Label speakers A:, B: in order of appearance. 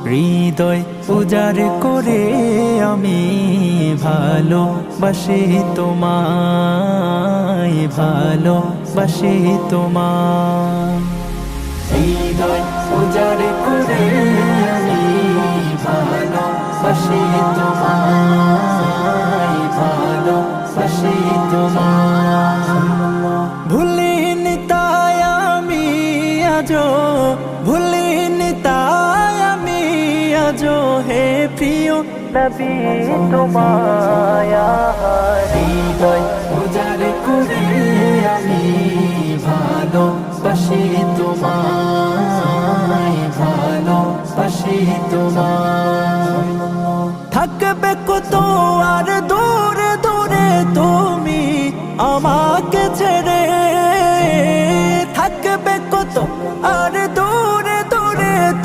A: হৃদয় উজাড় করে আমি ভালোবাসি তোমায়, ভালোবাসি তোমায়। হৃদয় উজাড় করে আমি ভালোবাসি তোমায়, ভালোবাসি তোমায়। ভুলিনি তাই আমি আজো, ভুলিনি তাই আমি আজো হে প্রিয় নবী তোমায়। হৃদয় উজাড় করে আমি ভালোবাসি তোমায়, ভালোবাসি তোমায়। থাকবে কত